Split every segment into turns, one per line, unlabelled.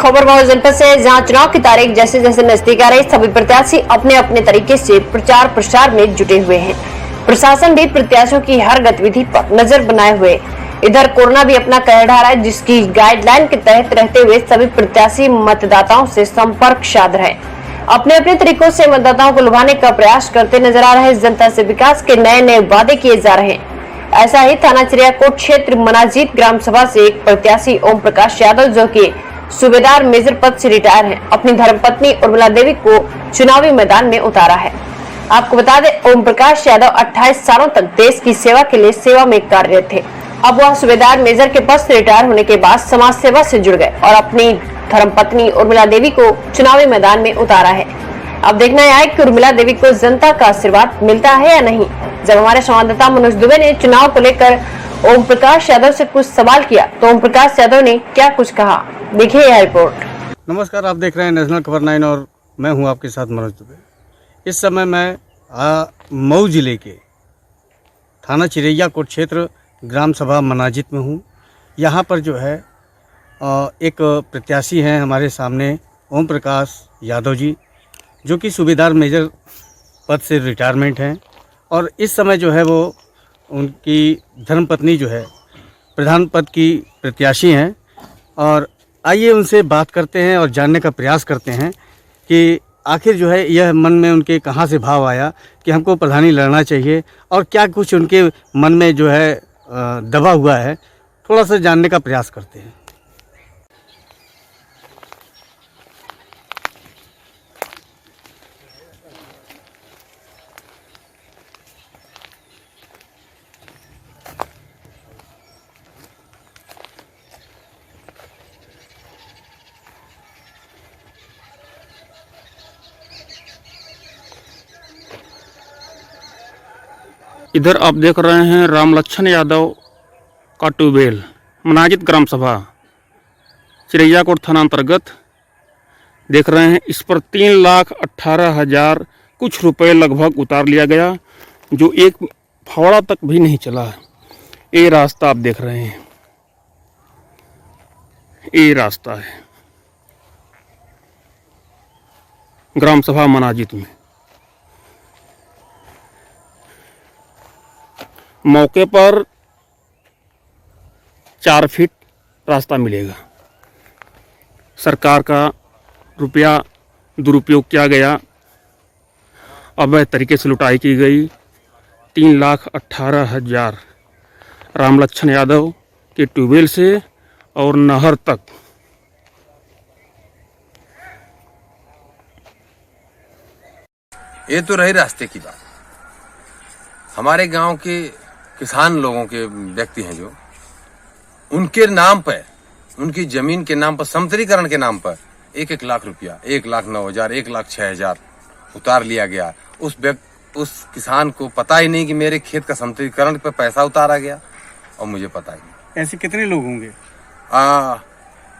खबर मऊ जनपद से, जहां चुनाव की तारीख जैसे जैसे नजदीक आ रही, सभी प्रत्याशी अपने अपने तरीके से प्रचार प्रसार में जुटे हुए हैं। प्रशासन भी प्रत्याशियों की हर गतिविधि पर नजर बनाए हुए। इधर कोरोना भी अपना कहर ढा रहा है, जिसकी गाइडलाइन के तहत रहते हुए सभी प्रत्याशी मतदाताओं से संपर्क साध रहे, अपने अपने तरीकों से मतदाताओं को लुभाने का प्रयास करते नजर आ रहे। जनता से विकास के नए नए वादे किए जा रहे हैं। ऐसा ही थाना चिड़ियाकोट क्षेत्र मनाजीत ग्राम सभा से एक प्रत्याशी ओम प्रकाश यादव, जो कि सूबेदार मेजर पद से रिटायर हैं, अपनी धर्मपत्नी उर्मिला देवी को चुनावी मैदान में उतारा है। आपको बता दें, ओम प्रकाश यादव 28 सालों तक देश की सेवा के लिए सेवा में कार्यरत थे। अब वह सूबेदार मेजर के पद से रिटायर होने के बाद समाज सेवा से जुड़ गए और अपनी धर्मपत्नी उर्मिला देवी को चुनावी मैदान में उतारा है। अब देखना है कि उर्मिला देवी को जनता का आशीर्वाद मिलता है या नहीं। जब हमारे संवाददाता मनोज दुबे ने चुनाव को लेकर ओम प्रकाश यादव से कुछ सवाल किया, तो ओम प्रकाश यादव ने क्या कुछ कहा, देखिए यह रिपोर्ट।
नमस्कार, आप देख रहे हैं नेशनल खबर 9 और मैं हूं आपके साथ मनोज दुबे। इस समय मैं मऊ जिले के थाना चिड़ियाकोट क्षेत्र ग्राम सभा मनाजित में हूं। यहां पर जो है एक प्रत्याशी हैं हमारे सामने, ओम प्रकाश यादव जी, जो कि सूबेदार मेजर पद से रिटायरमेंट हैं और इस समय जो है वो उनकी धर्मपत्नी जो है प्रधान पद की प्रत्याशी हैं। और आइए उनसे बात करते हैं और जानने का प्रयास करते हैं कि आखिर जो है यह मन में उनके कहाँ से भाव आया कि हमको प्रधानी लड़ना चाहिए और क्या कुछ उनके मन में जो है दबा हुआ है। थोड़ा सा जानने का प्रयास करते हैं।
इधर आप देख रहे हैं राम लक्ष्मण यादव का ट्यूबवेल, मनाजित ग्राम सभा चिड़ियाकोट थाना अंतर्गत देख रहे हैं। इस पर 3,18,000 कुछ रुपए लगभग उतार लिया गया, जो एक फौड़ा तक भी नहीं चला है। ये रास्ता आप देख रहे हैं, ये रास्ता है ग्राम सभा मनाजित में। मौके पर 4 फीट रास्ता मिलेगा। सरकार का रुपया दुरुपयोग किया गया, अवैध तरीके से लुटाई की गई। 3,18,000 राम लक्ष्मण यादव के ट्यूबवेल से और नहर तक।
ये तो रही रास्ते की बात। हमारे गांव के किसान लोगों के व्यक्ति हैं जो उनके नाम पर, उनकी जमीन के नाम पर, समतलीकरण के नाम पर 1-1 लाख रुपया, 1,09,000, 1,06,000 उतार लिया गया। उस किसान को पता ही नहीं कि मेरे खेत का समतलीकरण पर पैसा उतारा गया और मुझे पता ही नहीं।
ऐसे कितने लोग होंगे?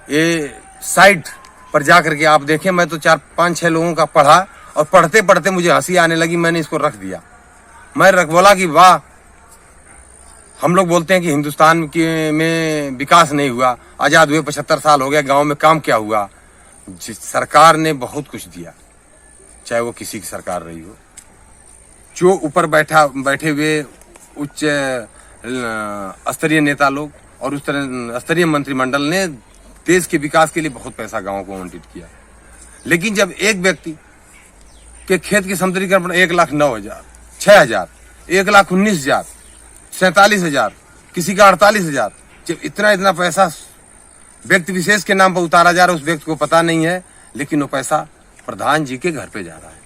ये साइट पर जाकर के आप देखें, मैं तो 4-5-6 लोगों का पढ़ा और पढ़ते पढ़ते मुझे हंसी आने लगी। मैंने इसको रख दिया। मैं रख बोला कि वाह, हम लोग बोलते हैं कि हिंदुस्तान में विकास नहीं हुआ, आजाद हुए 75 साल हो गया, गांव में काम क्या हुआ। जिस सरकार ने बहुत कुछ दिया, चाहे वो किसी की सरकार रही हो। जो ऊपर बैठे हुए उच्च स्तरीय नेता लोग और उस तरह स्तरीय मंत्रिमंडल ने देश के विकास के लिए बहुत पैसा गाँव को आवंटित किया। लेकिन जब एक व्यक्ति के खेत की समतलीकरण 1,09,000, 6,000, 1,19,000, 47,000, किसी का 48,000, जब इतना पैसा व्यक्ति विशेष के नाम पर उतारा जा रहा है, उस व्यक्ति को पता नहीं है, लेकिन वो पैसा प्रधान जी के घर पे जा रहा है,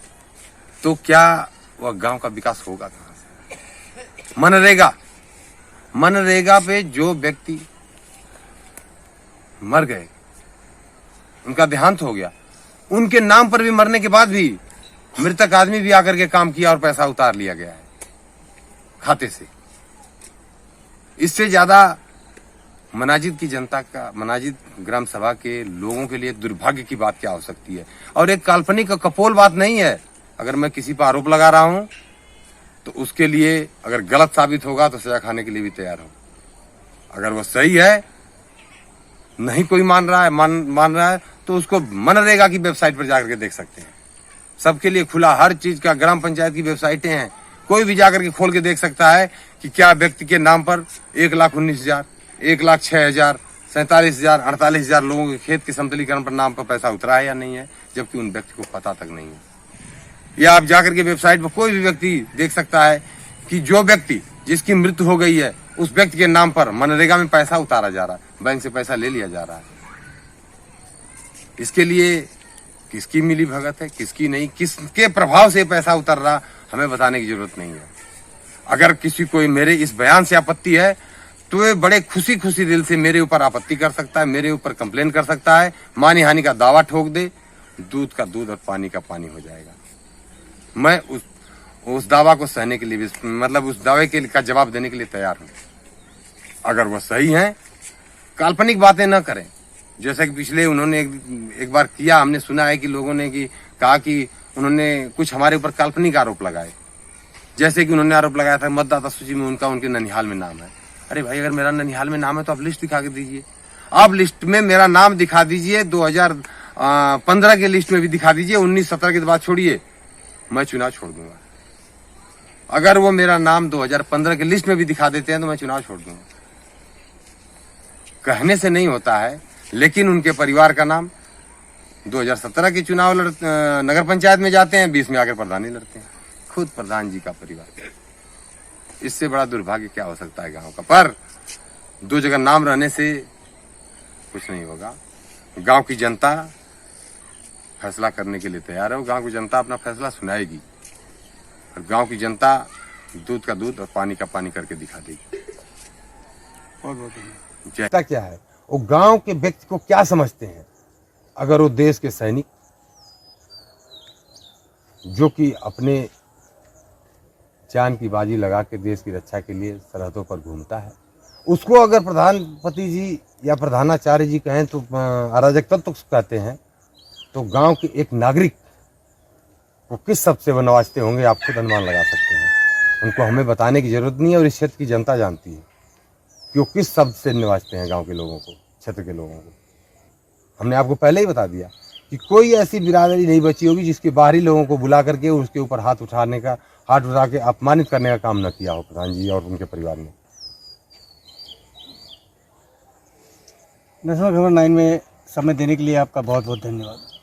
तो क्या वह गांव का विकास होगा कहां से? मनरेगा पे जो व्यक्ति मर गए, उनका देहांत हो गया, उनके नाम पर भी मरने के बाद भी मृतक आदमी भी आकर के काम किया और पैसा उतार लिया गया है खाते से। इससे ज्यादा मनाजित की जनता का, मनाजित ग्राम सभा के लोगों के लिए दुर्भाग्य की बात क्या हो सकती है। और एक काल्पनिक कपोल बात नहीं है। अगर मैं किसी पर आरोप लगा रहा हूं तो उसके लिए अगर गलत साबित होगा तो सजा खाने के लिए भी तैयार हूं। अगर वो सही है, नहीं कोई मान रहा है तो उसको मनरेगा की वेबसाइट पर जाकर के देख सकते हैं। सबके लिए खुला, हर चीज का, ग्राम पंचायत की वेबसाइटें हैं, कोई भी जाकर के खोल के देख सकता है कि क्या व्यक्ति के नाम पर 1,19,000, 1,06,000, 47,000, 48,000 लोगों के खेत के समतलीकरण पर नाम पर पैसा उतरा है या नहीं है, जबकि उन व्यक्ति को पता तक नहीं है। या आप जाकर के वेबसाइट पर कोई भी व्यक्ति देख सकता है कि जो व्यक्ति जिसकी मृत्यु हो गई है उस व्यक्ति के नाम पर मनरेगा में पैसा उतारा जा रहा है, बैंक से पैसा ले लिया जा रहा है। इसके लिए किसकी मिली भगत है, किसकी नहीं, किसके प्रभाव से पैसा उतर रहा, हमें बताने की जरूरत नहीं है। अगर किसी को मेरे इस बयान से आपत्ति है तो वे बड़े खुशी खुशी दिल से मेरे ऊपर आपत्ति कर सकता है, मेरे ऊपर कंप्लेन कर सकता है, मानी हानि का दावा ठोक दे, दूध का दूध और पानी का पानी हो जाएगा। मैं उस दावा को सहने के लिए भी, मतलब उस दावे के का जवाब देने के लिए तैयार हूं। अगर वह सही है, काल्पनिक बातें न करें, जैसा कि पिछले उन्होंने एक बार किया। हमने सुना है कि लोगों ने कहा कि उन्होंने कुछ हमारे ऊपर काल्पनिक आरोप लगाए, जैसे कि उन्होंने आरोप लगाया था मतदाता सूची में उनके ननिहाल में नाम है। अरे भाई, अगर मेरा ननिहाल में नाम है तो आप लिस्ट दिखा के दीजिए, आप लिस्ट में मेरा नाम दिखा दीजिए, 2015 के लिस्ट में भी दिखा दीजिए, 19-17 के बाद छोड़िए, मैं चुनाव छोड़ दूंगा। अगर वो मेरा नाम 2015 के लिस्ट में भी दिखा देते हैं तो मैं चुनाव छोड़ दूंगा। कहने से नहीं होता है, लेकिन उनके परिवार का नाम 2017 के चुनाव नगर पंचायत में जाते हैं, 20 में आकर प्रधानी लड़ते हैं, खुद प्रधान जी का परिवार। इससे बड़ा दुर्भाग्य क्या हो सकता है गांव का। पर दो जगह नाम रहने से कुछ नहीं होगा। गांव की जनता फैसला करने के लिए तैयार है, गांव की जनता अपना फैसला सुनाएगी और गांव की जनता दूध का दूध और पानी का पानी करके दिखा देगी।
जनता क्या है, वो गांव के व्यक्ति को क्या समझते हैं। अगर वो देश के सैनिक जो कि अपने जान की बाजी लगा के देश की रक्षा के लिए सरहदों पर घूमता है, उसको अगर प्रधानपति जी या प्रधानाचार्य जी कहें तो अराजक तत्व कहते हैं, तो गांव के एक नागरिक को किस शब्द से वो नवाजते होंगे आप खुद अनुमान लगा सकते हैं। उनको हमें बताने की जरूरत नहीं है और इस क्षेत्र की जनता जानती है कि वो किस शब्द से नवाजते हैं गांव के लोगों को, क्षेत्र के लोगों को। हमने आपको पहले ही बता दिया कि कोई ऐसी बिरादरी नहीं बची होगी जिसके बाहरी लोगों को बुला करके उसके ऊपर हाथ उठा के अपमानित करने का काम न किया हो प्रधान जी और उनके परिवार ने।
नेशनल खबर 9 में समय देने के लिए आपका बहुत बहुत धन्यवाद।